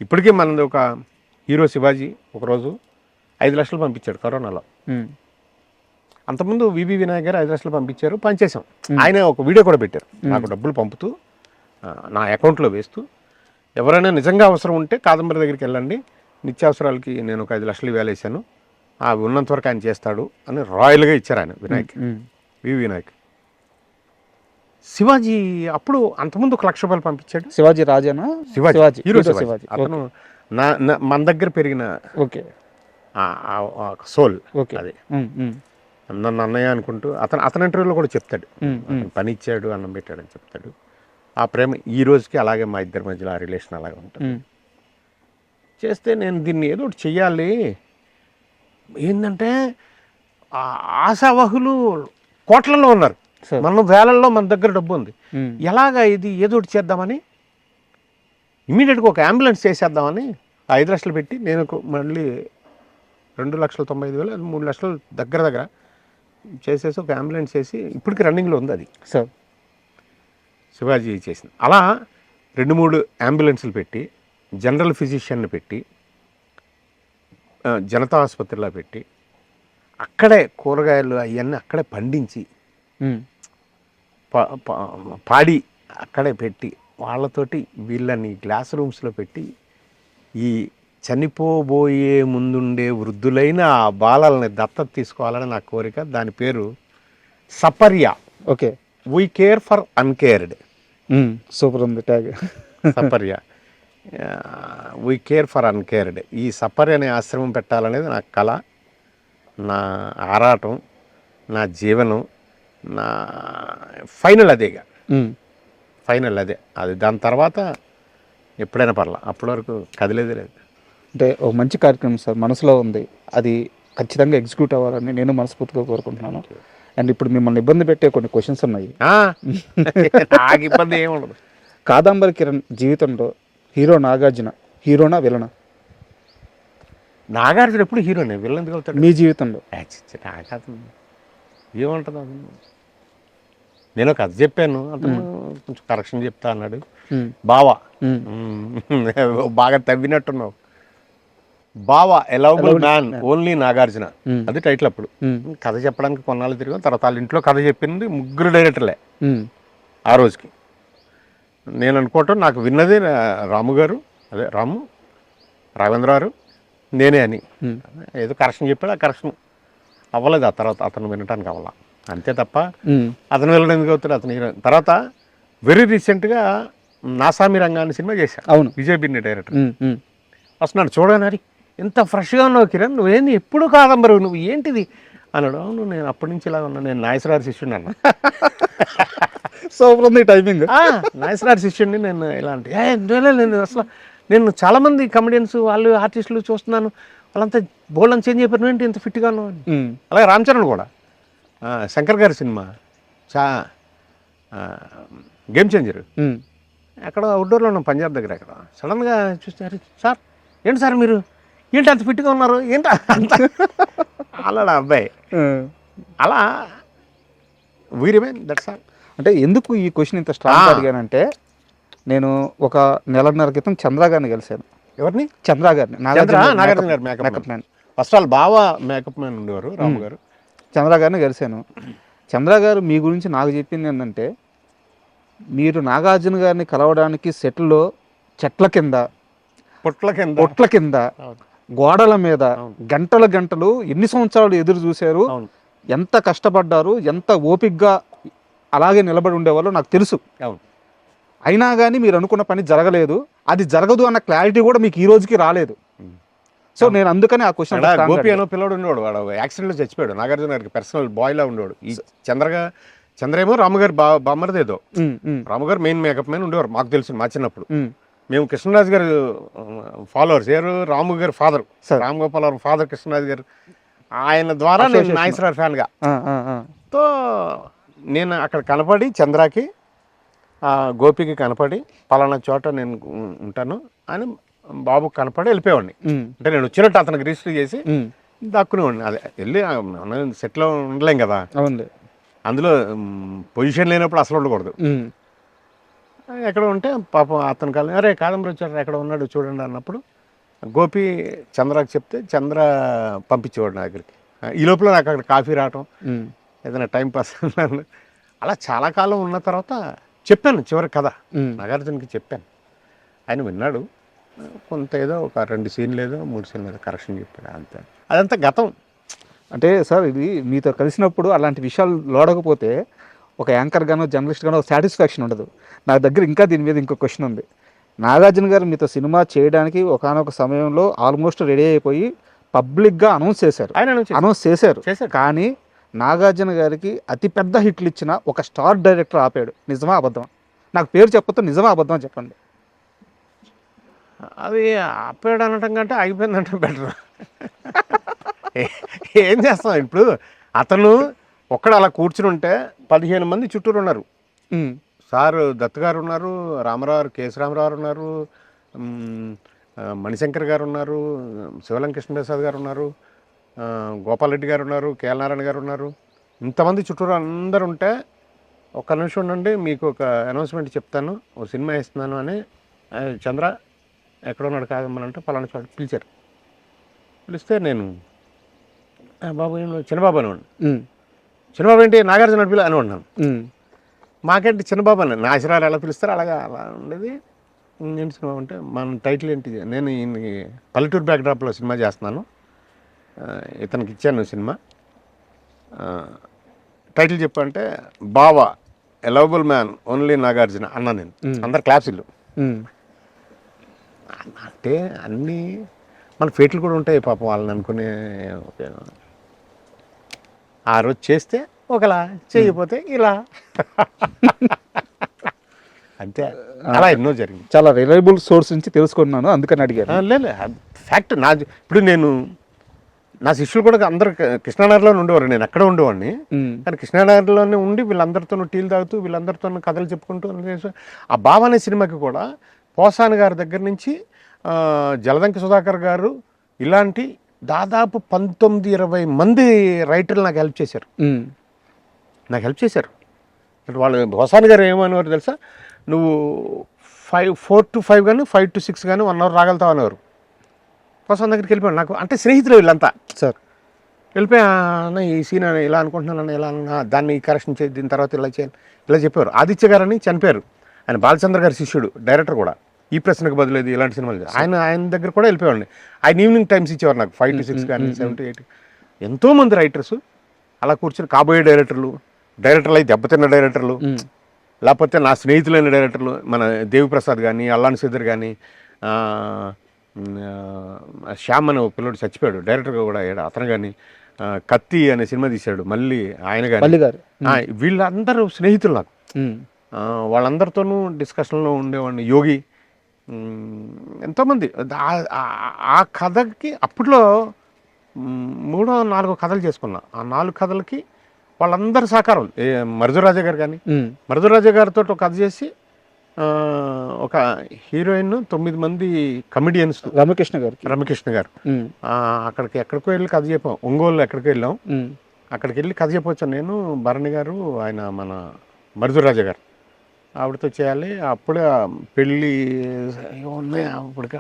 ఇప్పటికీ మనది ఒక హీరో శివాజీ ఒకరోజు 5 లక్షలు పంపించాడు కరోనాలో. అంతకుముందు వివి వినాయక్ గారు 5 లక్షలు పంపించారు, పనిచేసాం. ఆయన ఒక వీడియో కూడా పెట్టారు, నాకు డబ్బులు పంపుతూ నా అకౌంట్లో వేస్తూ, ఎవరైనా నిజంగా అవసరం ఉంటే కాదంబరి దగ్గరికి వెళ్ళండి, నిత్యావసరాలకి నేను ఒక 5 లక్షలు వేలేసాను, అవి ఉన్నంత వరకు ఆయన చేస్తాడు అని రాయల్గా ఇచ్చారు ఆయన వినాయక్, వివి వినాయక్. శివాజీ అప్పుడు అంతకుముందు 1 లక్ష రూపాయలు పంపించాడు. శివాజీ రాజానా? శివాజీ హీరో శివాజీ. అతను మన దగ్గర పెరిగిన సోల్. అది నన్ను అన్నయ్య అనుకుంటూ అతని ఇంటర్వ్యూలో కూడా చెప్తాడు, పని ఇచ్చాడు, అన్నం పెట్టాడు అని చెప్తాడు. ఆ ప్రేమ ఈ రోజుకి అలాగే మా ఇద్దరి మధ్యలో ఆ రిలేషన్ అలాగే ఉంటుంది. చేస్తే నేను దీన్ని ఏదో ఒకటి చెయ్యాలి, ఏంటంటే ఆశావహులు కోట్లలో ఉన్నారు, మనం వేలల్లో మన దగ్గర డబ్బు ఉంది, ఎలాగా ఇది ఏదో ఒకటి చేద్దామని ఇమీడియట్గా ఒక అంబులెన్స్ చేసేద్దామని 5 లక్షలు పెట్టి, నేను మళ్ళీ 2,95,000 3 లక్షలు దగ్గర చేసేసి ఒక అంబులెన్స్ చేసి ఇప్పటికి రన్నింగ్లో ఉంది అది. సార్ శివాజీ చేసింది. అలా 2-3 అంబులెన్సులు పెట్టి, జనరల్ ఫిజిషియన్ని పెట్టి, జనతా ఆసుపత్రిలో పెట్టి, అక్కడే కూరగాయలు అవన్నీ అక్కడే పండించి, పాడి అక్కడే పెట్టి, వాళ్ళతోటి వీళ్ళని గ్లాస్ రూమ్స్లో పెట్టి, ఈ చనిపోబోయే ముందుండే వృద్ధులైన ఆ బాలల్ని దత్తత తీసుకోవాలని నా కోరిక. దాని పేరు Saparya. Okay, we care for uncared. Super ఉంది tag. Saparya, we care for uncared. ఈ సపర్య అనే ఆశ్రమం పెట్టాలనేది నా కళ, నా ఆరాటం, నా జీవనం, నా ఫైనల్ అదేగా. ఫైనల్ అదే. అది దాని తర్వాత ఎప్పుడైనా పర్లా, అప్పటి వరకు కదిలేదే లేదు. అంటే ఒక మంచి కార్యక్రమం సార్, మనసులో ఉంది, అది ఖచ్చితంగా ఎగ్జిక్యూట్ అవ్వాలని నేను మనస్ఫూర్తిగా కోరుకుంటున్నాను. అండ్ ఇప్పుడు మిమ్మల్ని ఇబ్బంది పెట్టే కొన్ని క్వశ్చన్స్ ఉన్నాయి. నాకు ఇబ్బంది ఏముండదు. కాదంబరి కిరణ్ జీవితంలో హీరో నాగార్జున హీరోనా విలనా? నాగార్జున ఎప్పుడు హీరోనే, విలన్ ఎందుకు అవుతాడు మీ జీవితంలో? ఏముంటుంది? నేను కథ చెప్పాను, అతను కొంచెం కరెక్షన్ చెప్తా అన్నాడు. బావా, బాగా తవ్వినట్టున్నావు. బావా ఎ లవబుల్ మ్యాన్ ఓన్లీ నాగార్జున, అది టైటిల్. అప్పుడు కథ చెప్పడానికి కొన్నాళ్ళు తిరిగాం. తర్వాత వాళ్ళ ఇంట్లో కథ చెప్పింది 3 డైరెక్టర్లే ఆ రోజుకి. నేను అనుకోవటం, నాకు విన్నది రాము గారు, అదే రాము రాఘవేంద్ర గారు, నేనే అని ఏదో కరెక్షన్ చెప్పాడు. ఆ కరెక్షన్ అవ్వలేదు. ఆ తర్వాత అతను వినటానికి అవ్వాల, అంతే తప్ప అతను వెళ్ళడం ఎందుకు అవుతాడు. అతను తర్వాత వెరీ రీసెంట్గా నాసామి రంగాన్ని సినిమా చేశాను. అవును, విజయ్ బిన్ని డైరెక్టర్ వస్తున్నాడు. చూడగానే ఎంత ఫ్రెష్గా ఉన్నావు కిరణ్, నువ్వేంది ఎప్పుడు కాదంబరు, నువ్వు ఏంటిది అన్నాడు. అవును, నేను అప్పటి నుంచి ఇలా ఉన్నా, నేను నాగేశ్వరరావు శిష్యుడిని అన్నా. సూపర్ ఉంది టైమింగ్. నాగేశ్వరరావు శిష్యుడిని నేను. ఇలాంటి నేను అసలు నేను చాలామంది కమెడియన్స్ వాళ్ళు ఆర్టిస్టులు చూస్తున్నాను, వాళ్ళంతా బోల్డ్ చేంజ్ అయిపోయారు, ఏంటి ఇంత ఫిట్గా ఉన్నావు అని. అలాగే రామ్ చరణ్ కూడా శంకర్ గారి సినిమా గేమ్ చేంజర్, అక్కడ అవుట్డోర్లో ఉన్నాం పంజాబ్ దగ్గర. అక్కడ సడన్గా చూస్తే, సార్ ఏంటి సార్ మీరు ఏంటి అంత ఫిట్గా ఉన్నారు, ఏంటి అంత అలా అబ్బాయి. అలా వీ రిమైన్ దట్స్ ఆల్. అంటే ఎందుకు ఈ క్వశ్చన్ ఇంత స్ట్రాంగ్ అడిగానంటే, నేను ఒక 1.5 క్రితం చంద్ర గారిని కలిశాను. ఎవరిని? చంద్ర గారిని. నాగార్జున గారు మేకప్ మ్యాన్. ఫస్ట్ ఆల్ బావా మేకప్ మ్యాన్ ఉండేవారు, రాము గారు. చంద్ర గారిని కలిశాను. చంద్ర గారు మీ గురించి నాకు చెప్పింది ఏంటంటే, మీరు నాగార్జున గారిని కలవడానికి సెట్లో చెట్ల కింద, పొట్ల కింద, గోడల మీద గంటలు ఎన్ని సంవత్సరాలు ఎదురు చూశారు, ఎంత కష్టపడ్డారు, ఎంత ఓపిక్గా అలాగే నిలబడి ఉండేవాళ్ళు నాకు తెలుసు. అయినా కానీ మీరు అనుకున్న పని జరగలేదు, అది జరగదు అన్న క్లారిటీ కూడా మీకు ఈ రోజుకి రాలేదు. సో నేను అందుకని ఆ క్వశ్చన్. గోపి అనో పిల్లడు ఉండేవాడు, వాడు యాక్సిడెంట్లో చచ్చిపోయాడు. నాగార్జున గారికి పర్సనల్ బాయ్లా ఉండేవాడు. ఈ చంద్రేమో రాముగారు బామ్మరిదేదో, రాముగారు మెయిన్ మేకప్ మ్యాన్ ఉండేవారు. మాకు తెలుసు మా చిన్నప్పుడు. మేము కృష్ణరాజు గారు ఫాలోవర్స్. ఎవరు? రాము గారు ఫాదర్, రామ్ గోపాల్ గారు ఫాదర్ కృష్ణరాజు గారు. ఆయన ద్వారా నేను నాగేశ్వరరావు ఫ్యాన్గా. తో నేను అక్కడ కనపడి చంద్రకి గోపికి కనపడి పలానా చోట నేను ఉంటాను అని బాబు కనపడి వెళ్ళిపోయేవాడిని. అంటే నేను వచ్చినట్టు అతనికి రిజిస్టర్ చేసి దాక్కునేవాడిని. అదే వెళ్ళి సెట్లో ఉండలేం కదా, అందులో పొజిషన్ లేనప్పుడు అసలు ఉండకూడదు. ఎక్కడ ఉంటే పాపం అతను కాలం అరే కాదంబరి వచ్చారు ఎక్కడ ఉన్నాడు చూడండి అన్నప్పుడు గోపి చంద్రకి చెప్తే చంద్ర పంపించేవాడు నా దగ్గరికి. ఈ లోపల నాకు అక్కడ కాఫీ రావటం ఏదైనా టైం పాస్ అలా చాలా కాలం ఉన్న తర్వాత చెప్పాను చివరి కథ నాగార్జునకి చెప్పాను. ఆయన విన్నాడు. కొంత ఏదో ఒక 2 సీన్లు ఏదో 3 సీన్లు ఏదో కరెక్షన్ చెప్పాడు అంతే. అదంతా గతం. అంటే సార్ ఇది మీతో కలిసినప్పుడు అలాంటి విషయాలు లోడకపోతే ఒక యాంకర్ గానో జర్నలిస్ట్ గానో సాటిస్ఫాక్షన్ ఉండదు. నా దగ్గర ఇంకా దీని మీద ఇంకో క్వశ్చన్ ఉంది. నాగార్జున గారు మీతో సినిమా చేయడానికి ఒకానొక సమయంలో ఆల్మోస్ట్ రెడీ అయిపోయి పబ్లిక్గా అనౌన్స్ చేశారు. ఆయన అనౌన్స్ చేశారు. కానీ నాగార్జున గారికి అతిపెద్ద హిట్లు ఇచ్చిన ఒక స్టార్ డైరెక్టర్ ఆపాడు. నిజమా అబద్ధమా? నాకు పేరు చెప్పొద్దు, నిజమా అబద్ధమా చెప్పండి. అది ఆపాడు అనటం కంటే అయిపోయిందంటే బెటర్. ఏం చేస్తాం ఇప్పుడు? అతను ఒక్కడ అలా కూర్చుని ఉంటే 15 మంది చుట్టూరు ఉన్నారు. సార్ దత్ గారు ఉన్నారు, రామారావు కేఎస్ రామారావు ఉన్నారు, మణిశంకర్ గారు ఉన్నారు, శివలం కృష్ణప్రసాద్ గారు ఉన్నారు, గోపాల్ రెడ్డి గారు ఉన్నారు, కేఎల్ నారాయణ గారు ఉన్నారు. ఇంతమంది చుట్టూరు అందరు ఉంటే ఒక్క నిమిషం ఉండండి మీకు ఒక అనౌన్స్మెంట్ చెప్తాను, ఓ సినిమా వేస్తున్నాను అని చంద్ర ఎక్కడ ఉన్నాడు కాదమ్మనంటే పలానా చోట పిలిచారు. పిలిస్తే నేను బాబు చిన్నబాబు అనేవాడు. చిన్నబాబు ఏంటి నాగార్జున పిల్ల అని ఉన్నాను. మాకేంటి చిన్నబాబు అని నా ఆశీర్వాదాలు ఎలా పిలుస్తారో అలాగా అలా ఉండేది. ఏంటి సినిమా అంటే మన టైటిల్ ఏంటి? నేను ఈ పల్లెటూరు బ్యాక్డ్రాప్లో సినిమా చేస్తున్నాను, ఇతనికి ఇచ్చాను సినిమా, టైటిల్ చెప్పంటే బావా ఎ లవబుల్ మ్యాన్ ఓన్లీ నాగార్జున అన్నా నేను. అందరు క్లాప్సిల్లు. అంటే అన్నీ మన ఫేట్లు కూడా ఉంటాయి పాపం వాళ్ళని అనుకునే. ఆ రోజు చేస్తే ఒకలా, చేయకపోతే ఇలా, అంతే. అలా ఎన్నో జరిగింది. చాలా రిలయబుల్ సోర్స్ నుంచి తెలుసుకున్నాను, అందుకని అడిగాను. లేదు ఫ్యాక్ట్. ఇప్పుడు నేను నా శిష్యులు కూడా అందరు కృష్ణానగర్లోనే ఉండేవారు, నేను ఎక్కడ ఉండేవాడిని. కానీ కృష్ణానగర్లోనే ఉండి వీళ్ళందరితో టీలు తాగుతూ వీళ్ళందరితో కథలు చెప్పుకుంటూ ఆ బావ అనే సినిమాకి కూడా పోసాని గారి దగ్గర నుంచి జలదంకి సుధాకర్ గారు ఇలాంటి దాదాపు 19-20 మంది రైటర్లు నాకు హెల్ప్ చేశారు. వాళ్ళు పోసాని గారు ఏమనేవారు తెలుసా, నువ్వు 4 to 5 కానీ 5 to 6 కానీ 1 hour రాగలుగుతావు అనేవారు. పోసాని దగ్గరికి వెళ్ళిపోయాను. నాకు అంటే స్నేహితులు వీళ్ళంతా సార్. వెళ్ళిపోయా ఈ సీన్ ఇలా అనుకుంటున్నాను, ఇలా దాన్ని కరెక్షన్ చేసి దీని తర్వాత ఇలా చేయాలి ఇలా చెప్పేవారు. ఆదిత్య గారని చనిపోయారు, ఆయన బాలచంద్ర గారి శిష్యుడు, డైరెక్టర్ కూడా. ఈ ప్రశ్నకు బదులేదు ఇలాంటి సినిమాలు ఆయన దగ్గర కూడా వెళ్ళిపోయాడు. ఆయన ఈవినింగ్ టైమ్స్ ఇచ్చేవారు నాకు, 5 to 6 కానీ 7 to 8. ఎంతోమంది రైటర్స్ అలా కూర్చొని కాబోయే డైరెక్టర్లు అయితే దెబ్బతిన్న డైరెక్టర్లు, లేకపోతే నా స్నేహితులైన డైరెక్టర్లు, మన దేవిప్రసాద్ కానీ, అల్లాన్ శ్రీధర్ కానీ, శ్యామ్ అనే ఒక పిల్లడు చచ్చిపోయాడు డైరెక్టర్గా కూడా అయ్యాడు, అతను కానీ, కత్తి అనే సినిమా తీశాడు మళ్ళీ ఆయన కానీ, వీళ్ళందరూ స్నేహితులు నాకు. వాళ్ళందరితోనూ డిస్కషన్లో ఉండేవాడిని. యోగి, ఎంతోమంది. ఆ కథకి అప్పట్లో 3-4 కథలు చేసుకున్నా. ఆ 4 కథలకి వాళ్ళందరి సహకారం. మరుదురాజా గారు కానీ, మరుదురాజా గారితో ఒక కథ చేసి ఒక హీరోయిన్, 9 మంది కమెడియన్స్, రమకృష్ణ గారు ఎక్కడికో వెళ్ళి కథ చెప్పాం. ఒంగోలు ఎక్కడికి వెళ్ళాం, అక్కడికి వెళ్ళి కథ చెప్పొచ్చాను నేను, భరణి గారు, ఆయన మన మరుదురాజా గారు, ఆవిడతో చేయాలి. అప్పుడే పెళ్ళి ఉన్నాయి అప్పటికి.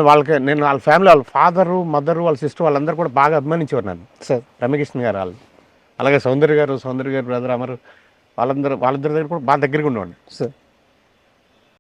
వాళ్ళకి నేను వాళ్ళ ఫ్యామిలీ, వాళ్ళ ఫాదరు, మదరు, వాళ్ళ సిస్టర్ వాళ్ళందరూ కూడా బాగా అభిమానించేవారు నన్ను. సార్ రమకృష్ణ గారు వాళ్ళు, అలాగే సౌందర్య గారు బ్రదర్ అమరు, వాళ్ళిద్దరి దగ్గర కూడా బాగా దగ్గరగా ఉండేవాడిని. సార్